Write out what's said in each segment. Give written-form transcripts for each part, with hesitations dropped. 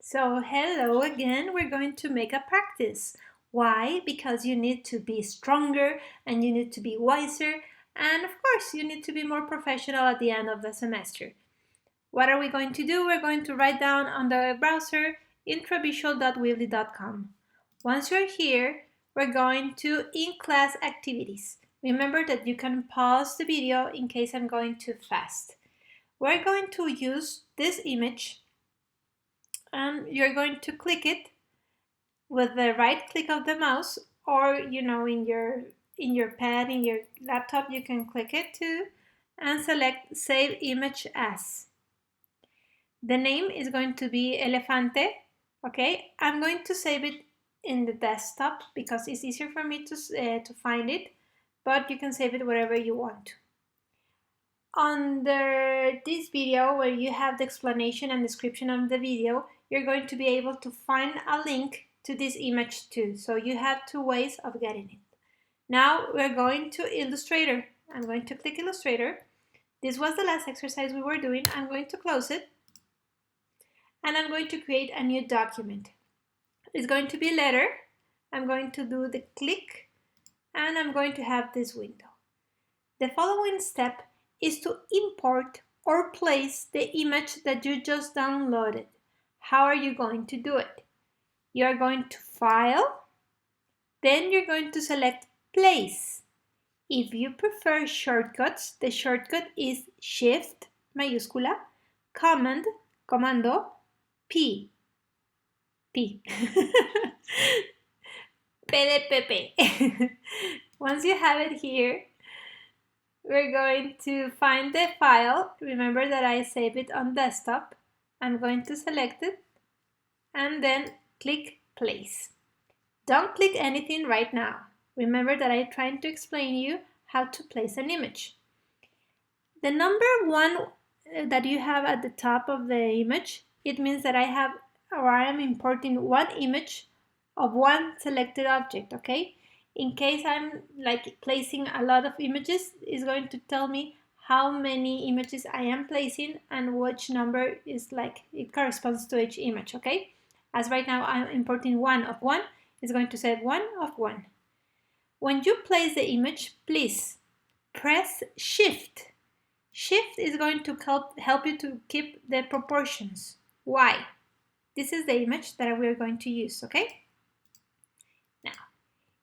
So hello again, we're going to make a practice. Why? Because you need to be stronger and you need to be wiser and of course you need to be more professional at the end of the semester. What are we going to do? We're going to write down on the browser intravisual.weebly.com. Once you're here, we're going to in-class activities. Remember that you can pause the video in case I'm going too fast. We're going to use this image and you're going to click it with the right click of the mouse, or in your pad, in your laptop, you can click it too and select save image as. The name is going to be elefante. Okay, I'm going to save it in the desktop because it's easier for me to find it, but you can save it wherever you want. Under this video, where you have the explanation and description of the video, you're going to be able to find a link to this image too. So you have two ways of getting it. Now we're going to Illustrator. I'm going to click Illustrator. This was the last exercise we were doing. I'm going to close it. And I'm going to create a new document. It's going to be letter. I'm going to do the click. And I'm going to have this window. The following step is to import or place the image that you just downloaded. How are you going to do it? You are going to File, then you're going to select Place. If you prefer shortcuts, the shortcut is Shift, mayúscula, Comando, P. P. PDPP. Once you have it here, we're going to find the file. Remember that I saved it on desktop. I'm going to select it and then click place. Don't click anything right now. Remember that I'm trying to explain you how to place an image. The number 1 that you have at the top of the image, it means that I am importing one image of one selected object, okay? In case I'm placing a lot of images, it's going to tell me how many images I am placing and which number is it corresponds to each image, okay? As right now I'm importing one of one, it's going to say one of one. When you place the image, please press Shift. Shift is going to help you to keep the proportions. Why? This is the image that we're going to use, okay? Now,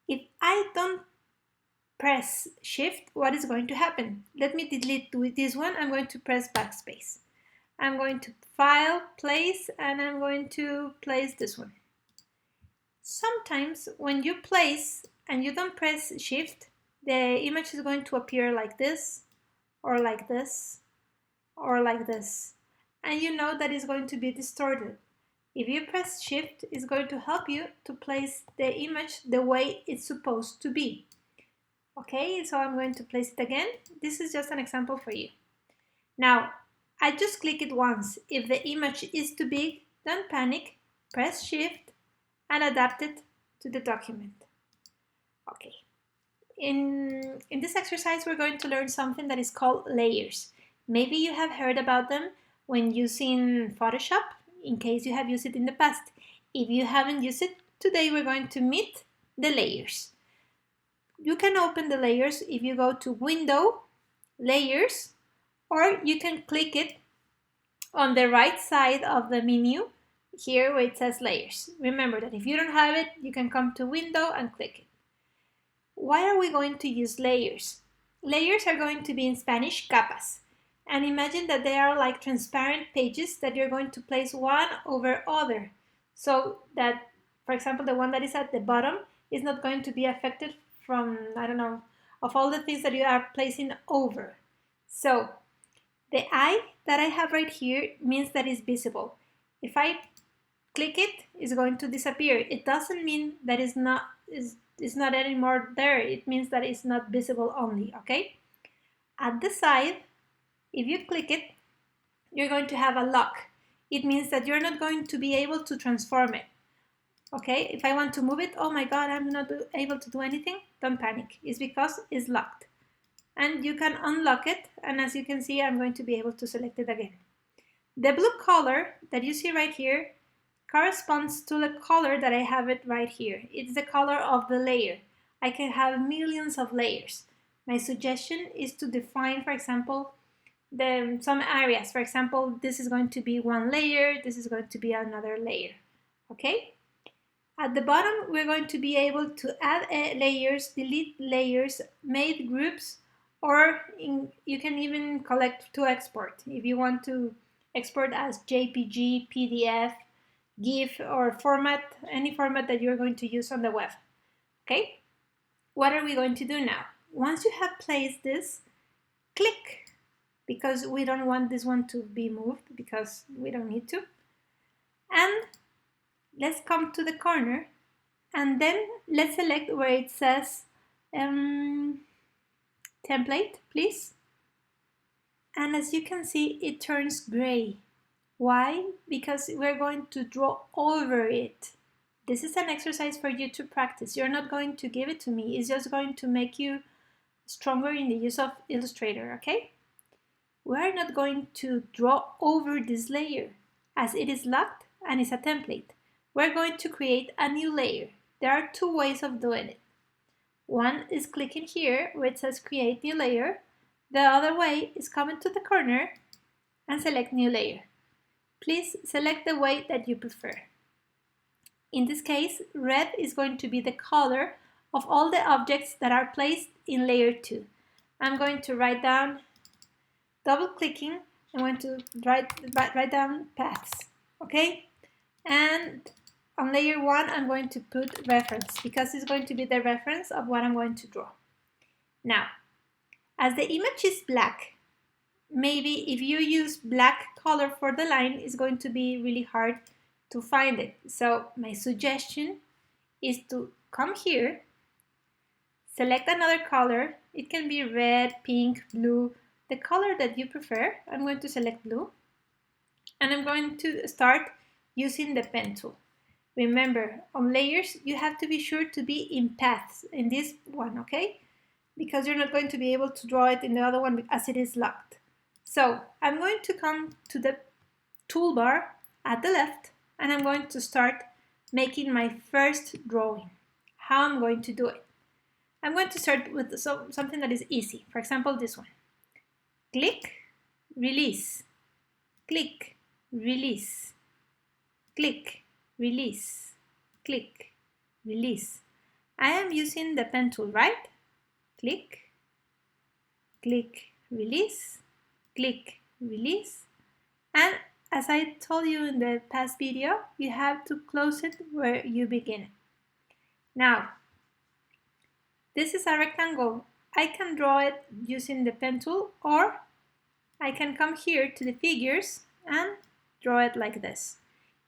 if I don't press Shift, what is going to happen? Let me delete this one. I'm going to press Backspace. I'm going to File, Place, and I'm going to place this one. Sometimes when you place and you don't press Shift, the image is going to appear like this, or like this, or like this. And you know that it's going to be distorted. If you press Shift, it's going to help you to place the image the way it's supposed to be. Okay, so I'm going to place it again. This is just an example for you. Now, I just click it once. If the image is too big, don't panic. Press Shift and adapt it to the document. Okay. In this exercise, we're going to learn something that is called layers. Maybe you have heard about them when using Photoshop, in case you have used it in the past. If you haven't used it, today we're going to meet the layers. You can open the layers if you go to Window, Layers, or you can click it on the right side of the menu, here where it says Layers. Remember that if you don't have it, you can come to Window and click it. Why are we going to use layers? Layers are going to be in Spanish capas. And imagine that they are like transparent pages that you're going to place one over other. So that, for example, the one that is at the bottom is not going to be affected from, of all the things that you are placing over. So the eye that I have right here means that it's visible. If I click it, it's going to disappear. It doesn't mean that it's not anymore there. It means that it's not visible only, okay? At the side, if you click it, you're going to have a lock. It means that you're not going to be able to transform it. Okay, if I want to move it, oh my God, I'm not able to do anything, don't panic. It's because it's locked. And you can unlock it, and as you can see, I'm going to be able to select it again. The blue color that you see right here corresponds to the color that I have it right here. It's the color of the layer. I can have millions of layers. My suggestion is to define, for example, some areas. For example, this is going to be one layer, this is going to be another layer. Okay? At the bottom, we're going to be able to add layers, delete layers, make groups, or you can even collect to export. If you want to export as JPG, PDF, GIF, or format, any format that you're going to use on the web. Okay? What are we going to do now? Once you have placed this, click, because we don't want this one to be moved, because we don't need to. And let's come to the corner, and then let's select where it says template, please. And as you can see, it turns gray. Why? Because we're going to draw over it. This is an exercise for you to practice. You're not going to give it to me. It's just going to make you stronger in the use of Illustrator, okay? We're not going to draw over this layer as it is locked and is a template. We're going to create a new layer. There are two ways of doing it. One is clicking here where it says create new layer. The other way is coming to the corner and select new layer. Please select the way that you prefer. In this case, red is going to be the color of all the objects that are placed in layer 2. I'm going to write down, double clicking, I'm going to write down paths, okay? And on layer 1, I'm going to put reference, because it's going to be the reference of what I'm going to draw. Now, as the image is black, maybe if you use black color for the line, it's going to be really hard to find it. So my suggestion is to come here, select another color. It can be red, pink, blue, the color that you prefer. I'm going to select blue, and I'm going to start using the pen tool. Remember, on layers, you have to be sure to be in paths in this one, okay? Because you're not going to be able to draw it in the other one as it is locked. So I'm going to come to the toolbar at the left, and I'm going to start making my first drawing. How I'm going to do it? I'm going to start with something that is easy. For example, this one. Click, release, click, release, click, release, click, release. I am using the pen tool, right? Click, click, release, click, release. And as I told you in the past video, you have to close it where you begin. Now, this is a rectangle. I can draw it using the pen tool, or I can come here to the figures and draw it like this.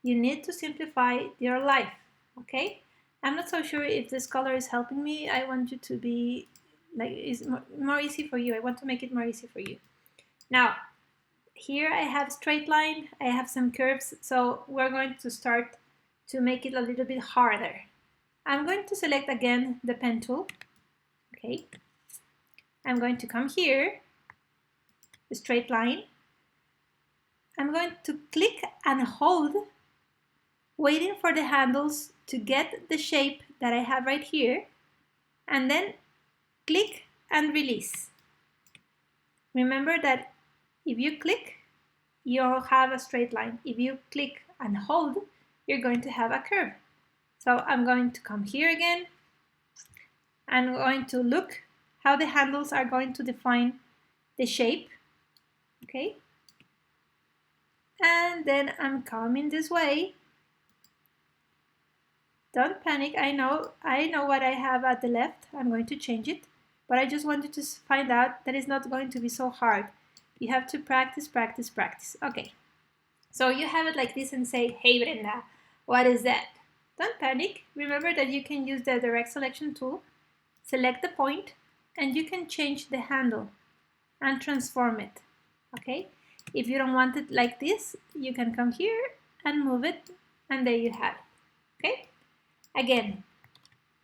You need to simplify your life, okay? I'm not so sure if this color is helping me. I want you to be like, it's more easy for you. I want to make it more easy for you. Now, here I have straight line, I have some curves, so we're going to start to make it a little bit harder. I'm going to select again the pen tool, okay? I'm going to come here, the straight line. I'm going to click and hold, waiting for the handles to get the shape that I have right here, and then click and release. Remember that if you click, you'll have a straight line. If you click and hold, you're going to have a curve. So I'm going to come here again. I'm going to look how the handles are going to define the shape, okay? And then I'm coming this way. Don't panic, I know what I have at the left. I'm going to change it, but I just wanted to find out that it's not going to be so hard. You have to practice, practice, practice. Okay, so you have it like this and say, hey Brenda, what is that? Don't panic. Remember that you can use the direct selection tool, select the point, and you can change the handle and transform it, okay? If you don't want it like this, you can come here and move it, and there you have it, okay? Again,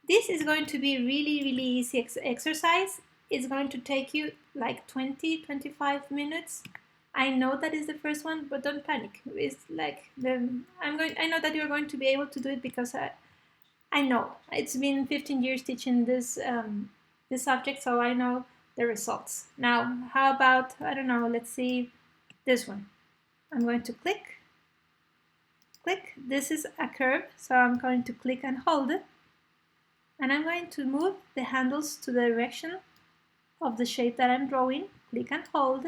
this is going to be really easy exercise. It's going to take you like 20-25 minutes. I know that is the first one, but don't panic. It's like I know that you're going to be able to do it because I know it's been 15 years teaching this subject, so I know the results. Now, how about, I don't know, let's see this one. I'm going to click. This is a curve, so I'm going to click and hold it. And I'm going to move the handles to the direction of the shape that I'm drawing. Click and hold.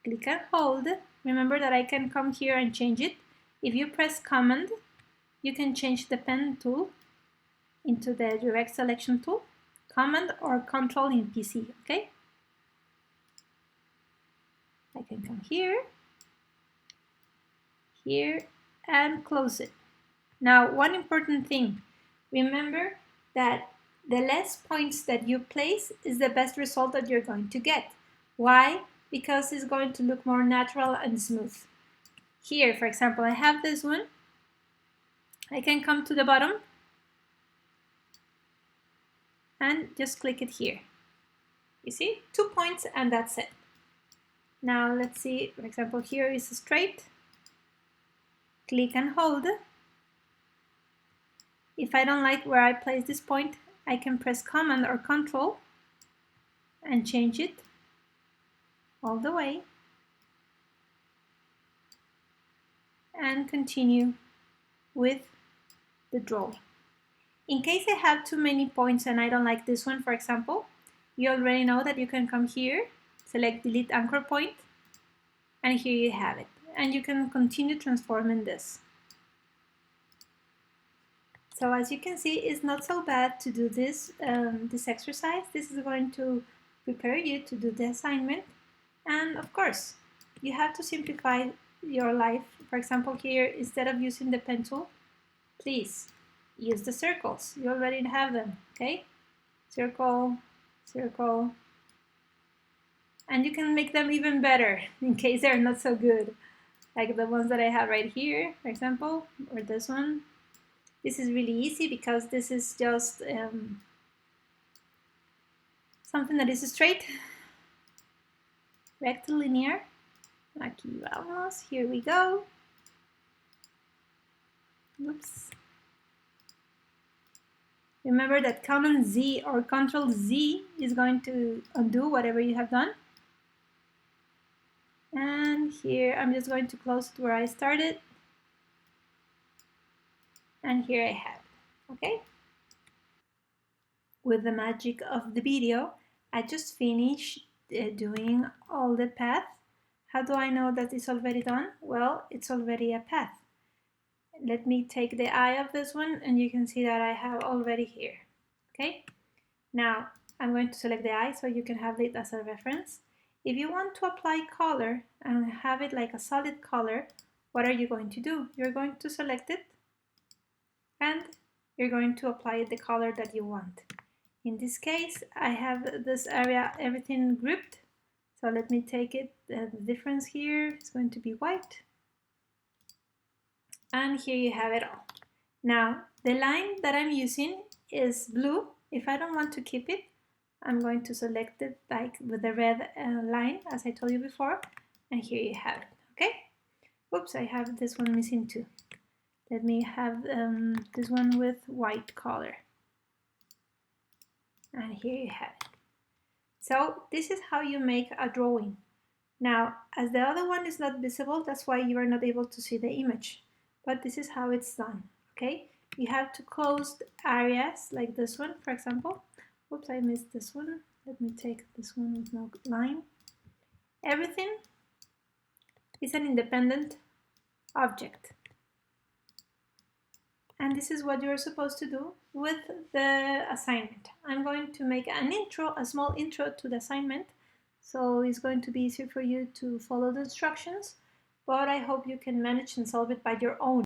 Click and hold. Remember that I can come here and change it. If you press Command, you can change the pen tool into the direct selection tool. Command or Control in PC, okay? I can come here, and close it. Now, one important thing, remember that the less points that you place is the best result that you're going to get. Why? Because it's going to look more natural and smooth. Here, for example, I have this one. I can come to the bottom and just click it here. You see? 2 points and that's it. Now let's see, for example, here is straight. Click and hold. If I don't like where I place this point, I can press Command or Control and change it all the way and continue with the drawing. In case I have too many points and I don't like this one, for example, you already know that you can come here, select Delete Anchor Point, and here you have it. And you can continue transforming this. So as you can see, it's not so bad to do this, this exercise. This is going to prepare you to do the assignment. And of course, you have to simplify your life. For example, here, instead of using the pen tool, please use the circles. You already have them, okay? Circle, circle. And you can make them even better in case they're not so good. Like the ones that I have right here, for example, or this one. This is really easy because this is just something that is straight, rectilinear. Aquí vamos, here we go. Oops. Remember that Command Z or Control Z is going to undo whatever you have done. And here I'm just going to close it where I started. And here I have it, okay? With the magic of the video, I just finished doing all the path. How do I know that it's already done? Well, it's already a path. Let me take the eye of this one and you can see that I have already here, okay? Now, I'm going to select the eye so you can have it as a reference. If you want to apply color and have it like a solid color, what are you going to do? You're going to select it and you're going to apply the color that you want. In this case, I have this area, everything grouped. So let me take it, the difference here is going to be white. And here you have it all. Now, the line that I'm using is blue. If I don't want to keep it, I'm going to select it like with the red line, as I told you before. And here you have it, okay? Oops, I have this one missing too. Let me have this one with white color. And here you have it. So this is how you make a drawing. Now, as the other one is not visible, that's why you are not able to see the image. But this is how it's done, okay? You have to close areas like this one, for example. Oops, I missed this one. Let me take this one with no line. Everything is an independent object. And this is what you're supposed to do with the assignment. I'm going to make an intro, a small intro to the assignment. So it's going to be easier for you to follow the instructions, but I hope you can manage and solve it by your own.